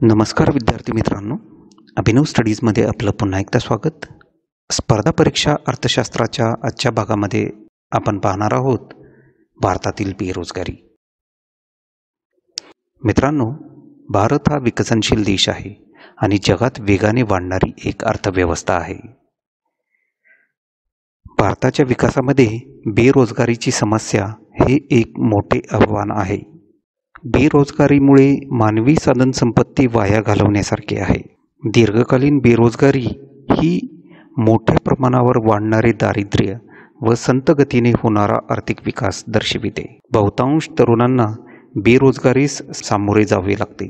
नमस्कार विद्यार्थी मित्रांनो, अभिनव स्टडीजमध्ये आपलं पुन्हा एकदा स्वागत. स्पर्धा परीक्षा अर्थशास्त्राच्या आजच्या भागामध्ये आपण पाहणार आहोत भारतातील बेरोजगारी. मित्रांनो, भारत हा विकसनशील देश आहे आणि जगात वेगाने वाढणारी एक अर्थव्यवस्था आहे. भारताच्या विकासामध्ये बेरोजगारीची समस्या हे एक मोठे आव्हान आहे. बेरोजगारीमुळे मानवी साधनसंपत्ती वाया घालवण्यासारखे आहे. दीर्घकालीन बेरोजगारी ही मोठ्या प्रमाणावर वाढणारे दारिद्र्य व संत गतीने होणारा आर्थिक विकास दर्शविते. बहुतांश तरुणांना बेरोजगारीस सामोरे जावे लागते.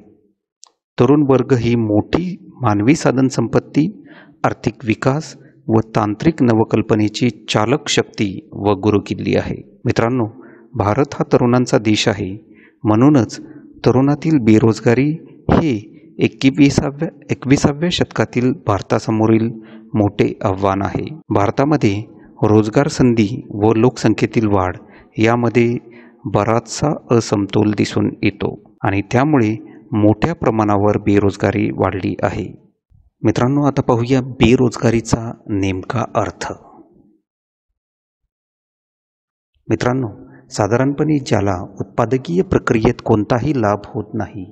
तरुण वर्ग ही मोठी मानवी साधनसंपत्ती, आर्थिक विकास व तांत्रिक नवकल्पनेची चालक शक्ती व गुरुकिल्ली आहे. मित्रांनो, भारत हा तरुणांचा देश आहे. म्हणूनच तरुणातील बेरोजगारी हे 21व्या शतकातील भारतासमोरील मोठे आव्हान आहे. भारतामध्ये रोजगार संधी व लोकसंख्येतील वाढ यामध्ये बराचसा असमतोल दिसून येतो आणि त्यामुळे मोठ्या प्रमाणावर बेरोजगारी वाढली आहे. मित्रांनो, आता पाहूया बेरोजगारीचा नेमका अर्थ. मित्रांनो, साधारणपणे ज्याला उत्पादकीय प्रक्रियेत कोणताही लाभ होत नाही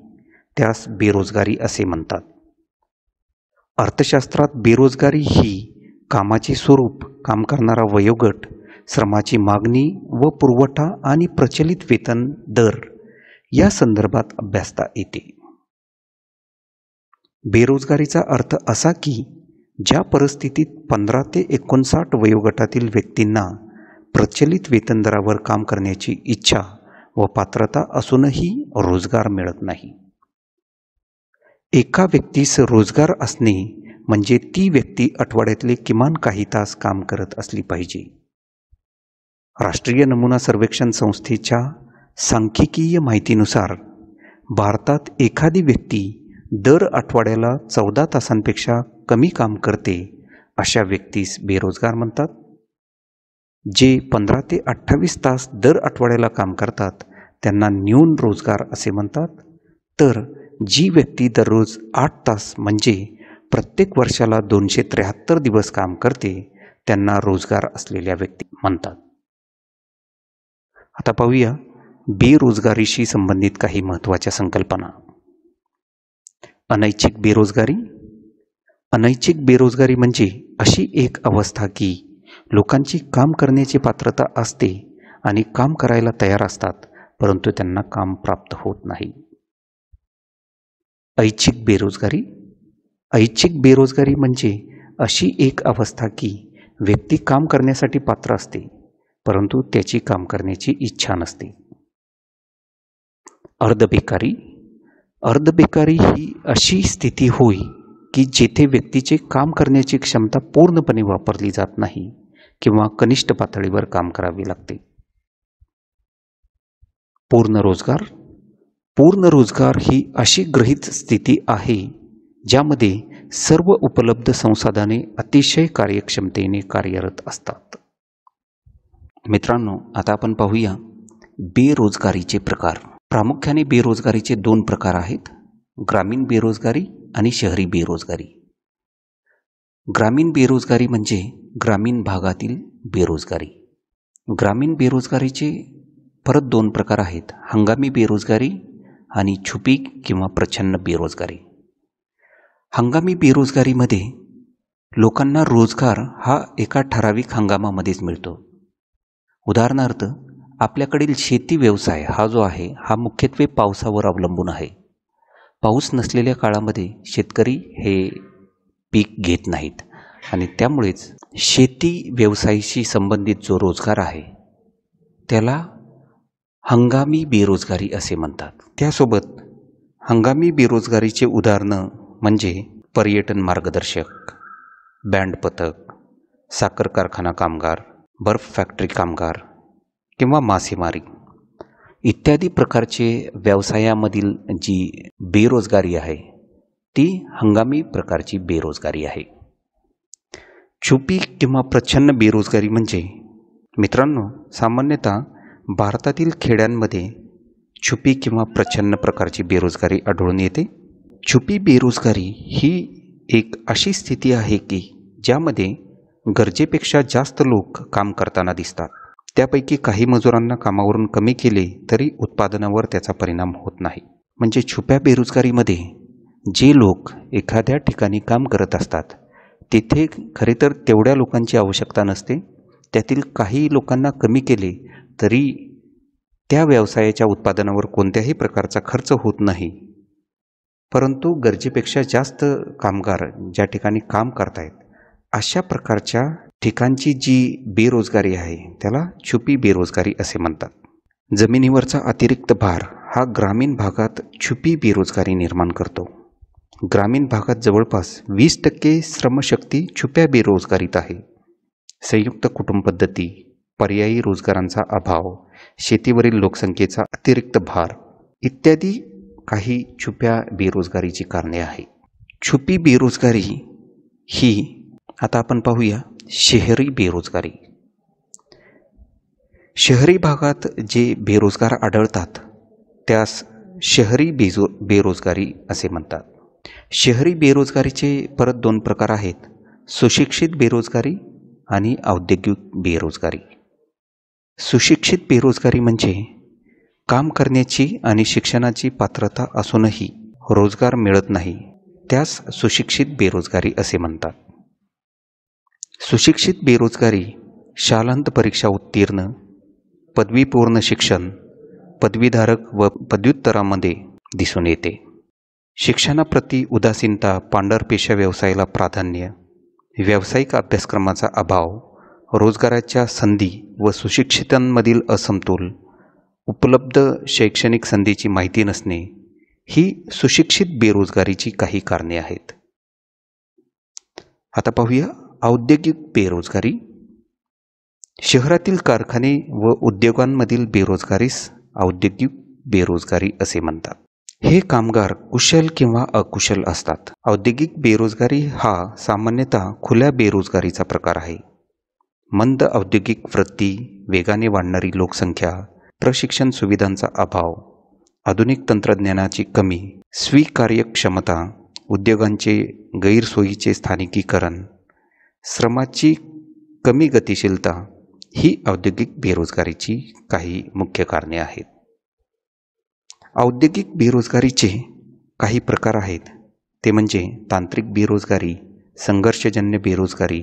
त्यास बेरोजगारी असे म्हणतात. अर्थशास्त्रात बेरोजगारी ही कामाचे स्वरूप, काम करणारा वयोगट, श्रमाची मागणी व पुरवठा आणि प्रचलित वेतन दर या संदर्भात अभ्यासता येते. बेरोजगारीचा अर्थ असा की ज्या परिस्थितीत 15 ते 59 वयोगटातील व्यक्तींना प्रचलित वेतन दरावर काम करण्याची इच्छा व पात्रता असूनही रोजगार मिळत नाही. एका व्यक्तीस रोजगार असणे म्हणजे ती व्यक्ती आठवड्यातले किमान काही तास काम करत असली पाहिजे. राष्ट्रीय नमुना सर्वेक्षण संस्थेच्या सांख्यिकीय माहितीनुसार भारतात एखादी व्यक्ती दर आठवड्याला 14 तासांपेक्षा कमी काम करते अशा व्यक्तीस बेरोजगार म्हणतात. जे 15 ते 28 तास दर आठवड्याला काम करतात त्यांना न्यून रोजगार असे म्हणतात. तर जी व्यक्ती दररोज 8 तास म्हणजे प्रत्येक वर्षाला 273 दिवस काम करते त्यांना रोजगार असलेल्या व्यक्ती म्हणतात. आता पाहूया बेरोजगारीशी संबंधित काही महत्त्वाच्या संकल्पना. अनैच्छिक बेरोजगारी. अनैच्छिक बेरोजगारी म्हणजे अशी एक अवस्था की लोकांची काम करण्याची पात्रता असते आणि काम करायला तयार असतात, परंतु त्यांना काम प्राप्त होत नाही. ऐच्छिक बेरोजगारी. ऐच्छिक बेरोजगारी म्हणजे अशी एक अवस्था की व्यक्ती काम करण्यासाठी पात्र असते, परंतु त्याची काम करण्याची इच्छा नसते. अर्धबेकारी. अर्धबेकारी ही अशी स्थिती होय की जेथे व्यक्तीचे काम करण्याची क्षमता पूर्णपणे वापरली जात नाही किंवा कनिष्ठ पातळीवर काम करावे लागते. पूर्ण रोजगार. पूर्ण रोजगार ही अशी गृहीत स्थिती आहे ज्यामध्ये सर्व उपलब्ध संसाधने अतिशय कार्यक्षमतेने कार्यरत असतात. मित्रांनो, आता आपण पाहूया बेरोजगारीचे प्रकार. प्रामुख्याने बेरोजगारीचे 2 प्रकार आहेत, ग्रामीण बेरोजगारी आणि शहरी बेरोजगारी. ग्रामीण बेरोजगारी म्हणजे ग्रामीण भागातील बेरोजगारी. ग्रामीण बेरोजगारीचे परत 2 प्रकार आहेत, हंगामी बेरोजगारी आणि छुपी किंवा प्रच्छन्न बेरोजगारी. हंगामी बेरोजगारीमध्ये लोकांना रोजगार हा एका ठराविक हंगामामध्येच मिळतो. उदाहरणार्थ, आपल्याकडील शेती व्यवसाय हा जो आहे हा मुख्यत्वे पावसावर अवलंबून आहे. पाऊस नसलेल्या काळामध्ये शेतकरी हे पीक घेत नाहीत आणि त्यामुळेच शेती व्यवसायाशी संबंधित जो रोजगार आहे त्याला हंगामी बेरोजगारी असे म्हणतात. त्यासोबत हंगामी बेरोजगारीचे उदाहरणं म्हणजे पर्यटन मार्गदर्शक, बँड पथक, साखर कारखाना कामगार, बर्फ फॅक्टरी कामगार किंवा मासेमारी इत्यादी प्रकारचे व्यवसायामधील जी बेरोजगारी आहे ती हंगामी प्रकारची बेरोजगारी आहे. छुपी किंवा प्रच्छन्न बेरोजगारी म्हणजे मित्रांनो, सामान्यतः भारतातील खेड्यांमध्ये छुपी किंवा प्रच्छन्न प्रकारची बेरोजगारी आढळून येते. छुपी बेरोजगारी ही एक अशी स्थिती आहे की ज्यामध्ये गरजेपेक्षा जास्त लोक काम करताना दिसतात. त्यापैकी काही मजुरांना कामावरून कमी केले तरी उत्पादनावर त्याचा परिणाम होत नाही. म्हणजे छुप्या बेरोजगारीमध्ये जे लोक एखाद्या ठिकाणी काम करत असतात तिथे खरे तर तेवढ्या लोकांची आवश्यकता नसते. त्यातील काही लोकांना कमी केले तरी त्या व्यवसायाच्या उत्पादनावर कोणत्याही प्रकारचा खर्च होत नाही. परंतु गरजेपेक्षा जास्त कामगार ज्या ठिकाणी काम करतायत अशा प्रकारच्या ठिकाणची जी बेरोजगारी आहे त्याला छुपी बेरोजगारी असे म्हणतात. जमिनीवरचा अतिरिक्त भार हा ग्रामीण भागात छुपी बेरोजगारी निर्माण करतो. ग्रामीण भागात जवळपास 20% श्रमशक्ती छुप्या बेरोजगारीत आहे. संयुक्त कुटुंब पद्धती, पर्यायी रोजगारांचा अभाव, शेतीवरील लोकसंख्येचा अतिरिक्त भार इत्यादी काही छुप्या बेरोजगारीची कारणे आहेत. छुपी बेरोजगारी ही आता आपण पाहूया शहरी बेरोजगारी. शहरी भागात जे बेरोजगार आढळतात त्यास शहरी बेरोजगारी असे म्हणतात. शहरी बेरोजगारीचे परत 2 प्रकार आहेत, सुशिक्षित बेरोजगारी आणि औद्योगिक बेरोजगारी. सुशिक्षित बेरोजगारी म्हणजे काम करण्याची आणि शिक्षणाची पात्रता असूनही रोजगार मिळत नाही त्यास सुशिक्षित बेरोजगारी असे म्हणतात. सुशिक्षित बेरोजगारी शालांत परीक्षा उत्तीर्ण, पदवीपूर्ण शिक्षण, पदवीधारक व पदव्युत्तरामध्ये दिसून येते. शिक्षणाप्रती उदासीनता, पांढरपेशा व्यवसायाला प्राधान्य, व्यावसायिक अभ्यासक्रमाचा अभाव, रोजगाराच्या संधी व सुशिक्षितांमधील असमतोल, उपलब्ध शैक्षणिक संधीची माहिती नसणे ही सुशिक्षित बेरोजगारीची काही कारणे आहेत. आता पाहूया औद्योगिक बेरोजगारी. शहरातील कारखाने व उद्योगांमधील बेरोजगारीस औद्योगिक बेरोजगारी असे म्हणतात. हे कामगार कुशल किंवा अकुशल असतात. औद्योगिक बेरोजगारी हा सामान्यतः खुल्या बेरोजगारीचा प्रकार आहे. मंद औद्योगिक वृत्ती, वेगाने वाढणारी लोकसंख्या, प्रशिक्षण सुविधांचा अभाव, आधुनिक तंत्रज्ञानाची कमी, स्वीकार्यक्षमता, उद्योगांचे गैरसोयीचे स्थानिकीकरण, श्रमाची कमी गतिशीलता ही औद्योगिक बेरोजगारीची काही मुख्य कारणे आहेत. औद्योगिक बेरोजगारीचे काही प्रकार आहेत, ते म्हणजे तांत्रिक बेरोजगारी, संघर्षजन्य बेरोजगारी,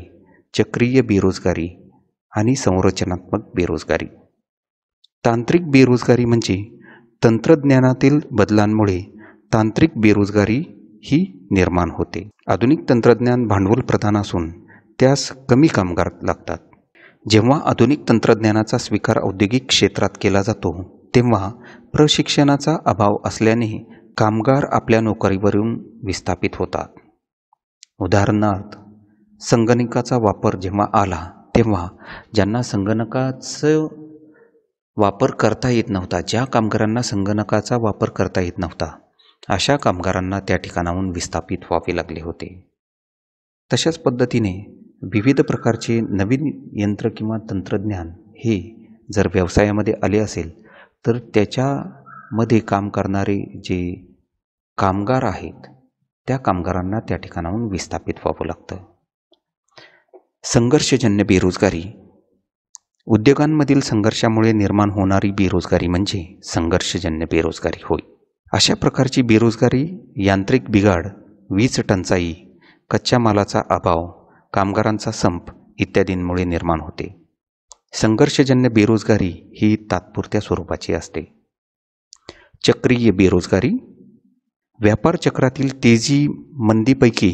चक्रीय बेरोजगारी आणि संरचनात्मक बेरोजगारी. तांत्रिक बेरोजगारी म्हणजे तंत्रज्ञानातील बदलांमुळे तांत्रिक बेरोजगारी ही निर्माण होते. आधुनिक तंत्रज्ञान भांडवल प्रधान असून त्यास कमी कामगार लागतात. जेव्हा आधुनिक तंत्रज्ञानाचा स्वीकार औद्योगिक क्षेत्रात केला जातो तेव्हा प्रशिक्षणाचा अभाव असल्याने कामगार आपल्या नोकरीवरून विस्थापित होतात. उदाहरणार्थ, संगणकाचा वापर जेव्हा आला तेव्हा ज्यांना संगणकाचा वापर करता येत नव्हता, ज्या कामगारांना संगणकाचा वापर करता येत नव्हता, अशा कामगारांना त्या ठिकाणाहून विस्थापित व्हावे लागले होते. तशाच पद्धतीने विविध प्रकारचे नवीन यंत्र किंवा तंत्रज्ञान हे जर व्यवसायामध्ये आले असेल तर त्याच्यामध्ये काम करणारे जे कामगार आहेत त्या कामगारांना त्या ठिकाणाहून विस्थापित व्हावं लागतं. संघर्षजन्य बेरोजगारी. उद्योगांमधील संघर्षामुळे निर्माण होणारी बेरोजगारी म्हणजे संघर्षजन्य बेरोजगारी होय. अशा प्रकारची बेरोजगारी यांत्रिक बिघाड, वीज टंचाई, कच्च्या मालाचा अभाव, कामगारांचा संप इत्यादींमुळे निर्माण होते. संघर्षजन्य बेरोजगारी ही तात्पुरत्या स्वरूपाची असते. चक्रीय बेरोजगारी. व्यापार चक्रातील तेजी मंदीपैकी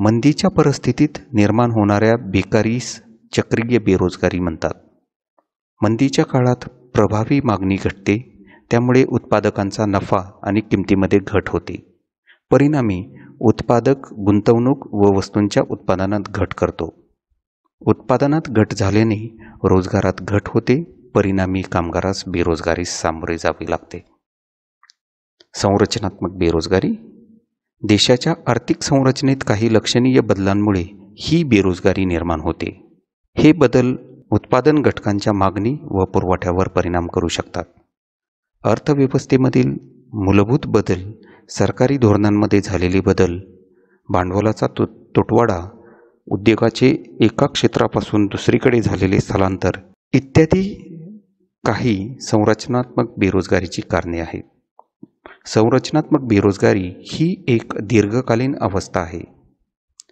मंदीच्या परिस्थितीत निर्माण होणाऱ्या बेकारीस चक्रीय बेरोजगारी म्हणतात. मंदीच्या काळात प्रभावी मागणी घटते, त्यामुळे उत्पादकांचा नफा आणि किमतीमध्ये घट होते. परिणामी उत्पादक गुंतवणूक व वस्तूंच्या उत्पादनात घट करतो. उत्पादनात घट झाल्याने रोजगारात घट होते, परिणामी कामगारास बेरोजगारीस सामोरे जावे लागते. संरचनात्मक बेरोजगारी. देशाच्या आर्थिक संरचनेत काही लक्षणीय बदलांमुळे ही बेरोजगारी निर्माण होते. हे बदल उत्पादन घटकांच्या मागणी व पुरवठ्यावर परिणाम करू शकतात. अर्थव्यवस्थेमधील मूलभूत बदल सरकारी धोरणांमध्ये झालेले बदल, भांडवलाचा तुटवडा, उद्योगाचे एका क्षेत्रापासून दुसरीकडे झालेले स्थलांतर इत्यादी काही संरचनात्मक बेरोजगारीची कारणे आहेत. संरचनात्मक बेरोजगारी ही एक दीर्घकालीन अवस्था आहे.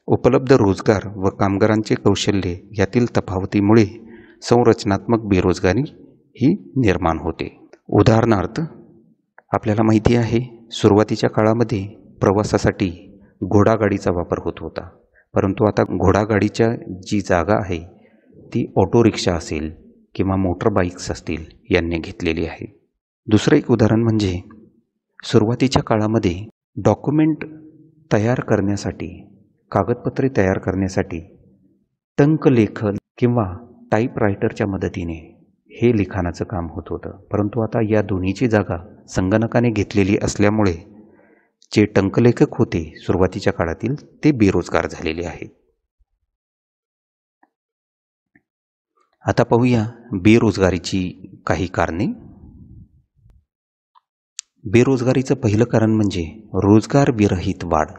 उपलब्ध रोजगार व कामगारांचे कौशल्य यातील तफावतीमुळे संरचनात्मक बेरोजगारी ही निर्माण होते. उदाहरणार्थ, आपल्याला माहिती आहे सुरुवातीच्या काळामध्ये प्रवासासाठी घोडागाडीचा वापर होत होता, परंतु आता घोडागाडीच्या जी जागा आहे ती ऑटो रिक्षा असेल किंवा मोटर बाईक्स असतील यांनी घेतलेली आहे. दुसरं एक उदाहरण म्हणजे सुरुवातीच्या काळामध्ये डॉक्युमेंट तयार करण्यासाठी, कागदपत्रे तयार करण्यासाठी टंकलेखन किंवा टाईपरायटरच्या मदतीने हे लिखाणाचं काम होत होतं, परंतु आता या दोन्हीची जागा संगणकाने घेतलेली असल्यामुळे जे टंकलेखक होते सुरुवातीच्या काळातील ते बेरोजगार झालेले आहेत. आता पाहूया बेरोजगारीची काही कारणे. बेरोजगारीचं पहिलं कारण म्हणजे रोजगार विरहित वाढ.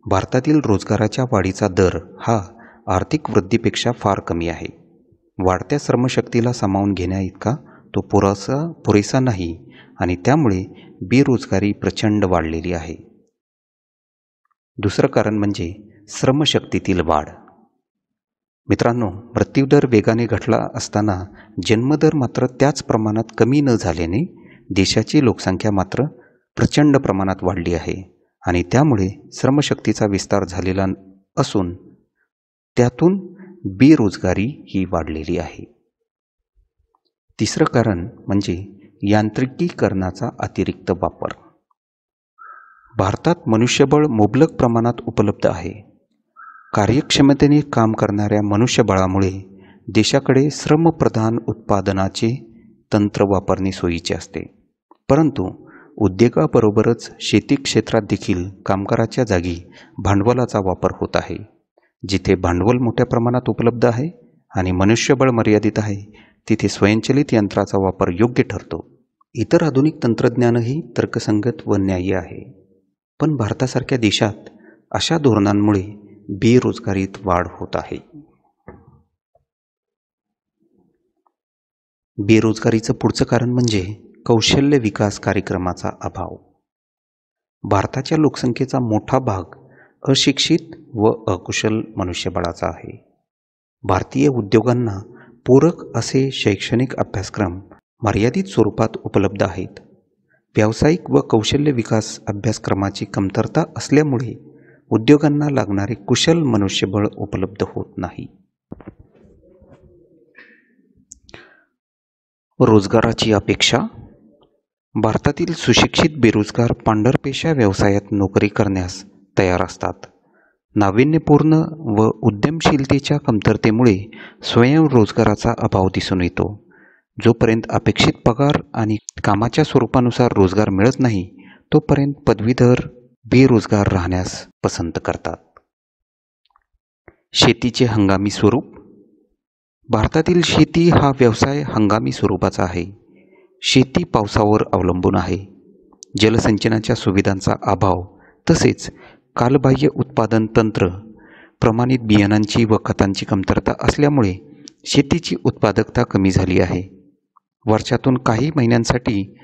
भारतातील रोजगाराच्या वाढीचा दर हा आर्थिक वृद्धीपेक्षा फार कमी आहे. वाढत्या श्रमशक्तीला सामावून घेण्याइतका तो पुरेसा नाही आणि त्यामुळे बेरोजगारी प्रचंड वाढलेली आहे. दुसरं कारण म्हणजे श्रमशक्तीतील वाढ. मित्रांनो, मृत्यूदर वेगाने घटला असताना जन्मदर मात्र त्याच प्रमाणात कमी न झाल्याने देशाची लोकसंख्या मात्र प्रचंड प्रमाणात वाढली आहे आणि त्यामुळे श्रमशक्तीचा विस्तार झालेला असून त्यातून बेरोजगारी ही वाढलेली आहे. तिसरं कारण म्हणजे यांत्रिकीकरणाचा अतिरिक्त वापर. भारतात मनुष्यबळ मुबलक प्रमाणात उपलब्ध आहे. कार्यक्षमतेने काम करणाऱ्या मनुष्यबळामुळे देशाकडे श्रमप्रधान उत्पादनाचे तंत्र वापरणे सोयीचे असते. परंतु उद्योगाबरोबरच शेती क्षेत्रात देखील कामगाराच्या जागी भांडवलाचा वापर होत आहे. जिथे भांडवल मोठ्या प्रमाणात उपलब्ध आहे आणि मनुष्यबळ मर्यादित आहे तिथे स्वयंचलित यंत्राचा वापर योग्य ठरतो. इतर आधुनिक तंत्रज्ञानही तर्कसंगत व न्याय्य आहे. पण भारतासारख्या देशात अशा धोरणांमुळे बेरोजगारीत वाढ होत आहे. बेरोजगारीचं पुढचं कारण म्हणजे कौशल्य विकास कार्यक्रमाचा अभाव. भारताच्या लोकसंख्येचा मोठा भाग अशिक्षित व अकुशल मनुष्यबळाचा आहे. भारतीय उद्योगांना पूरक असे शैक्षणिक अभ्यासक्रम मर्यादित स्वरूपात उपलब्ध आहेत. व्यावसायिक व कौशल्य विकास अभ्यासक्रमाची कमतरता असल्यामुळे उद्योगांना लागणारे कुशल मनुष्यबळ उपलब्ध होत नाही. रोजगाराची अपेक्षा. भारतातील सुशिक्षित बेरोजगार पांढरपेशा व्यवसायात नोकरी करण्यास तयार असतात. नाविन्यपूर्ण व उद्यमशीलतेच्या कमतरतेमुळे स्वयंरोजगाराचा अभाव दिसून येतो. जोपर्यंत अपेक्षित पगार आणि कामाच्या स्वरूपानुसार रोजगार मिळत नाही तोपर्यंत पदवीधर बेरोजगार राहण्यास पसंत करतात. शेतीचे हंगामी स्वरूप. भारतातील शेती हा व्यवसाय हंगामी स्वरूपाचा आहे. शेती पावसावर अवलंबून आहे. जलसिंचनाच्या सुविधांचा अभाव तसेच कालबाह्य उत्पादन तंत्र, प्रमाणित बियाणांची व खतांची कमतरता असल्यामुळे शेतीची उत्पादकता कमी झाली आहे. वर्षातून काही महिन्यांसाठी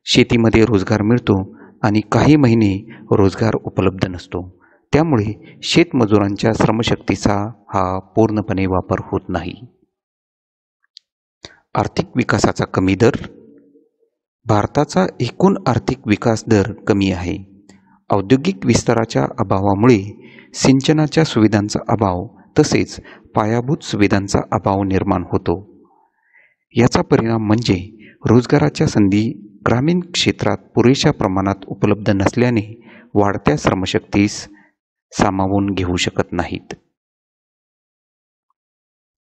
शेतीमध्ये रोजगार मिळतो आणि काही महिने रोजगार उपलब्ध नसतो. त्यामुळे शेतमजुरांच्या श्रमशक्तीचा हा पूर्णपणे वापर होत नाही. आर्थिक विकासाचा कमी दर. भारताचा एकूण आर्थिक विकास दर कमी आहे. औद्योगिक विस्ताराच्या अभावामुळे सिंचनाच्या सुविधांचा अभाव तसेच पायाभूत सुविधांचा अभाव निर्माण होतो. याचा परिणाम म्हणजे रोजगाराच्या संधी ग्रामीण क्षेत्रात पुरेशा प्रमाणात उपलब्ध नसल्याने वाढत्या श्रमशक्तीस सामावून घेऊ शकत नाहीत.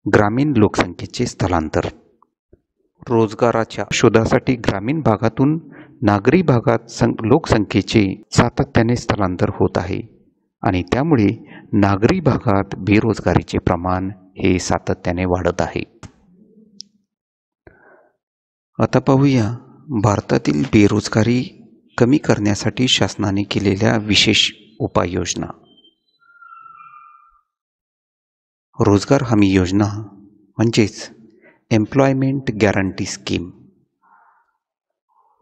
ग्रामीण लोकसंख्येचे स्थलांतर. रोजगाराच्या शोधासाठी ग्रामीण भागातून नागरी भागात लोकसंख्येचे सातत्याने स्थलांतर होत आहे आणि त्यामुळे नागरी भागात बेरोजगारीचे प्रमाण हे सातत्याने वाढत आहे. आता पाहूया भारतातील बेरोजगारी कमी करण्यासाठी शासनाने केलेल्या विशेष उपाययोजना. रोजगार हमी योजना म्हणजेच एम्प्लॉयमेंट गॅरंटी स्कीम.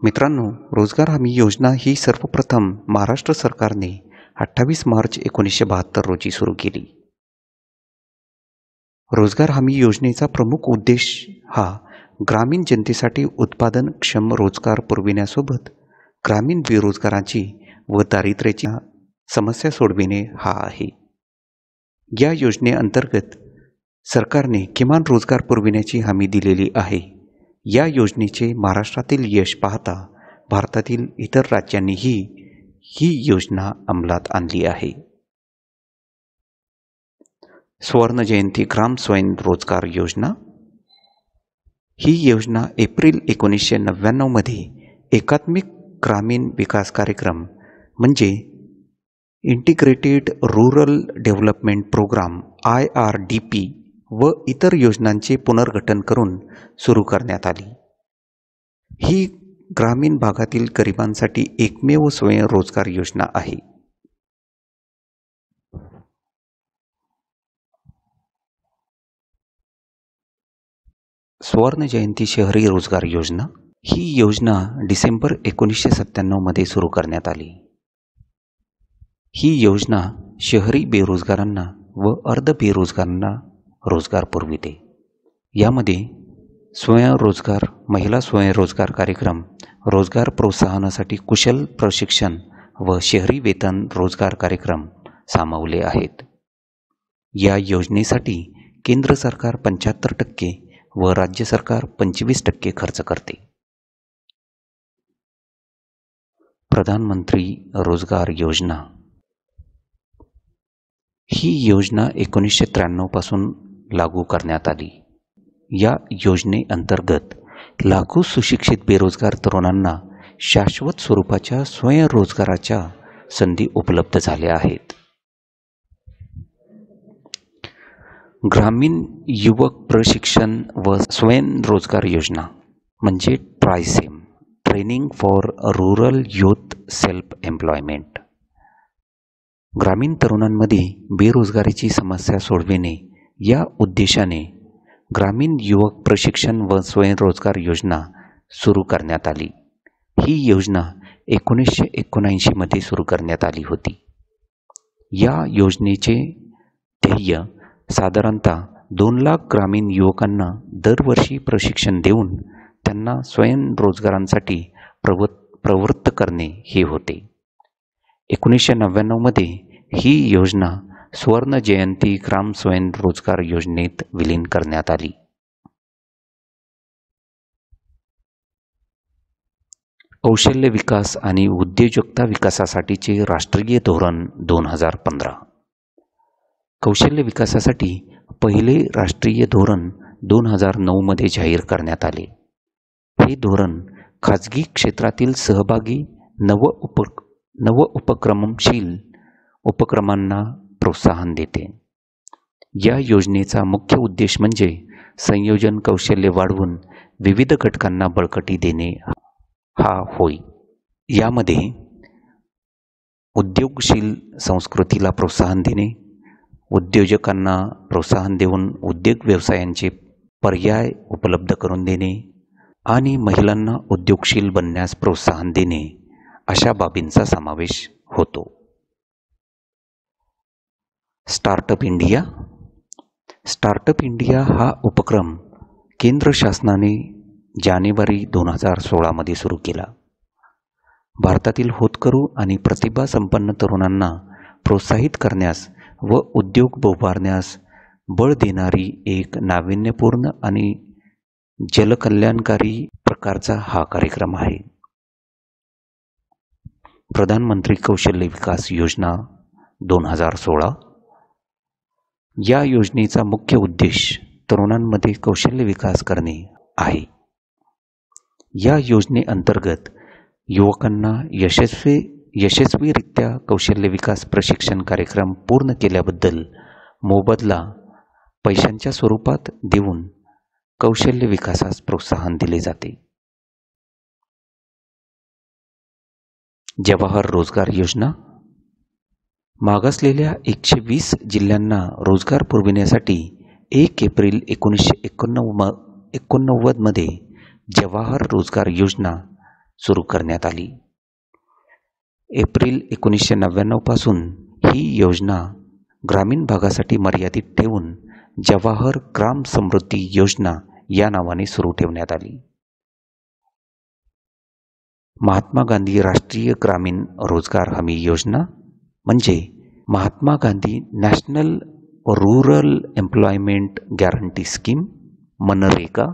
मित्रांनो, रोजगार हमी योजना ही सर्वप्रथम महाराष्ट्र सरकारने 28 मार्च 1972 रोजी सुरू केली. रोजगार हमी योजनेचा प्रमुख उद्देश हा ग्रामीण जनतेसाठी उत्पादनक्षम रोजगार पुरविण्यासोबत ग्रामीण बेरोजगारांची व दारिद्र्याची समस्या सोडविणे हा आहे. या योजनेअंतर्गत सरकारने किमान रोजगार पुरविण्याची हमी दिलेली आहे. या योजनेचे महाराष्ट्रातील यश पाहता भारतातील इतर राज्यांनीही ही योजना अंमलात आणली आहे. स्वर्ण जयंती ग्राम स्वयंरोजगार योजना. ही योजना एप्रिल 1999 मध्ये एकात्मिक ग्रामीण विकास कार्यक्रम म्हणजे integrated rural development programme IRDP व इतर योजनांचे पुनर्गठन करून सुरू करण्यात आली. ही ग्रामीण भागातील गरिबांसाठी एकमेव स्वयंरोजगार योजना आहे. स्वर्ण जयंती शहरी रोजगार योजना. ही योजना डिसेंबर 1997 मध्ये सुरू करण्यात आली. ही योजना शहरी बेरोजगारांना व अर्ध बेरोजगारांना रोजगार पुरविते. यामध्ये स्वयंरोजगार, महिला स्वयंरोजगार कार्यक्रम, रोजगार प्रोत्साहनासाठी कुशल प्रशिक्षण व शहरी वेतन रोजगार कार्यक्रम सामावले आहेत. या योजनेसाठी केंद्र सरकार 75% व राज्य सरकार 25% खर्च करते. प्रधानमंत्री रोजगार योजना. ही योजना 1993 पासून लागू करण्यात आली. या योजनेअंतर्गत लाखो सुशिक्षित बेरोजगार तरुणांना शाश्वत स्वरूपाच्या स्वयंरोजगाराच्या संधी उपलब्ध झाल्या आहेत. ग्रामीण युवक प्रशिक्षण व स्वयंरोजगार योजना म्हणजे TRYSEM, training for rural youth self employment. ग्रामीण तरुणांमध्ये बेरोजगारीची समस्या सोडविणे या उद्देशाने ग्रामीण युवक प्रशिक्षण व स्वयंरोजगार योजना सुरू करण्यात आली. ही योजना 1979 मध्ये सुरू करण्यात आली होती. या योजनेचे ध्येय साधारणतः 2 लाख ग्रामीण युवकांना दरवर्षी प्रशिक्षण देऊन त्यांना स्वयंरोजगारांसाठी प्रवृत्त करणे हे होते. 1999 मध्ये ही योजना स्वर्ण जयंती ग्राम स्वयंरोजगार योजनेत विलीन करण्यात आली. कौशल्य विकास आणि उद्योजकता विकासासाठीचे राष्ट्रीय धोरण 2015. कौशल्य विकासासाठी पहिले राष्ट्रीय धोरण 2009 मध्ये जाहीर करण्यात आले. हे धोरण खाजगी क्षेत्रातील सहभागी नव उपक्रमशील उपक्रमांना प्रोत्साहन देते. या योजनेचा मुख्य उद्देश म्हणजे संयोजन कौशल्य वाढवून विविध घटकांना बळकटी देणे हा होय. यामध्ये उद्योगशील संस्कृतीला प्रोत्साहन देणे, उद्योजकांना प्रोत्साहन देऊन उद्योग व्यवसायांचे पर्याय उपलब्ध करून देणे आणि महिलांना उद्योगशील बनण्यास प्रोत्साहन देणे अशा बाबींचा समावेश होतो. Startup India. स्टार्टअप इंडिया हा उपक्रम केंद्र शासनाने जानेवारी 2016 मध्ये सुरू केला. भारतातील होतकरू आणि प्रतिभा संपन्न तरुणांना प्रोत्साहित करण्यास व उद्योग उभारण्यास बळ देणारी एक नाविन्यपूर्ण आणि जलकल्याणकारी प्रकारचा हा कार्यक्रम आहे. प्रधानमंत्री कौशल्य विकास योजना 2016. या योजनेचा मुख्य उद्देश तरुणांमध्ये कौशल्य विकास करणे आहे. या योजनेअंतर्गत युवकांना यशस्वीरित्या कौशल्य विकास प्रशिक्षण कार्यक्रम पूर्ण केल्याबद्दल मोबदला पैशांच्या स्वरूपात देऊन कौशल्य विकासास प्रोत्साहन दिले जाते. जवाहर रोजगार योजना मागासलेल्या 120 जिल्ह्यांना रोजगार पुरविण्यासाठी 1 एप्रिल 1989मध्ये जवाहर रोजगार योजना सुरू करण्यात आली. एप्रिल 1999 पासून ही योजना ग्रामीण भागासाठी मर्यादित ठेवून जवाहर ग्राम समृद्धी योजना या नावाने सुरू ठेवण्यात आली. महात्मा गांधी राष्ट्रीय ग्रामीण रोजगार हमी योजना म्हणजे Mahatma Gandhi national rural employment guarantee scheme MNREGA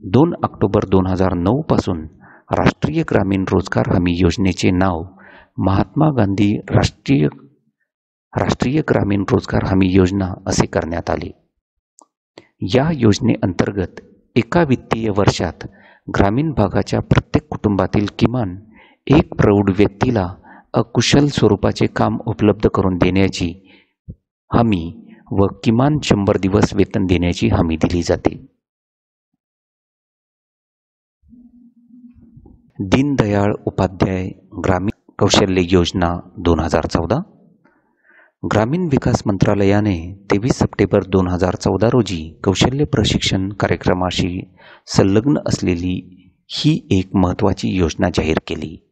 2 October 2009 पासून राष्ट्रीय ग्रामीण रोजगार हमी योजनेचे नाव महात्मा गांधी राष्ट्रीय ग्रामीण रोजगार हमी योजना असे करण्यात आले. या योजनेअंतर्गत एका वित्तीय वर्षात ग्रामीण भागाच्या प्रत्येक कुटुंबातील किमान एक प्रौढ व्यक्तीला अकुशल स्वरूपाचे काम उपलब्ध करून देण्याची हमी व किमान 100 दिवस वेतन देण्याची हमी दिली जाते. दीनदयाळ उपाध्याय ग्रामीण कौशल्य योजना 2014 ग्रामीण विकास मंत्रालयाने 23 सप्टेंबर 2014 रोजी कौशल्य प्रशिक्षण कार्यक्रमाशी संलग्न असलेली ही एक महत्त्वाची योजना जाहीर केली.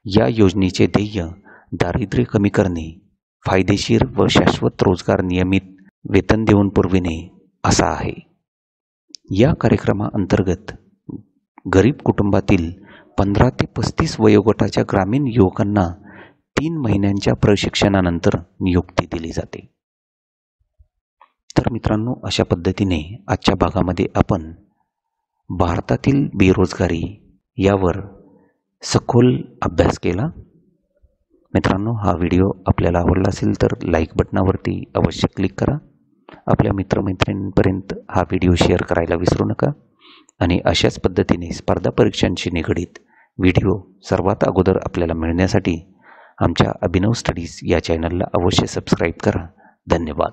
या योजनेचे ध्येय दारिद्र्य कमी करणे, फायदेशीर व शाश्वत रोजगार नियमित वेतन देऊन पुरविणे असा आहे. या कार्यक्रमाअंतर्गत गरीब कुटुंबातील 15 ते 35 वयोगटाच्या ग्रामीण युवकांना 3 महिन्यांच्या प्रशिक्षणानंतर नियुक्ती दिली जाते. तर मित्रांनो, अशा पद्धतीने आजच्या भागामध्ये आपण भारतातील बेरोजगारी यावर सखोल अभ्यास केला. मित्रांनो, हा व्हिडिओ आपल्याला आवडला असेल तर लाईक बटनावरती अवश्य क्लिक करा. आपल्या मित्रमैत्रिणींपर्यंत हा व्हिडिओ शेअर करायला विसरू नका. आणि अशाच पद्धतीने स्पर्धा परीक्षांशी निगडीत व्हिडिओ सर्वात अगोदर आपल्याला मिळण्यासाठी आमच्या अभिनव स्टडीज या चॅनलला अवश्य सबस्क्राईब करा. धन्यवाद.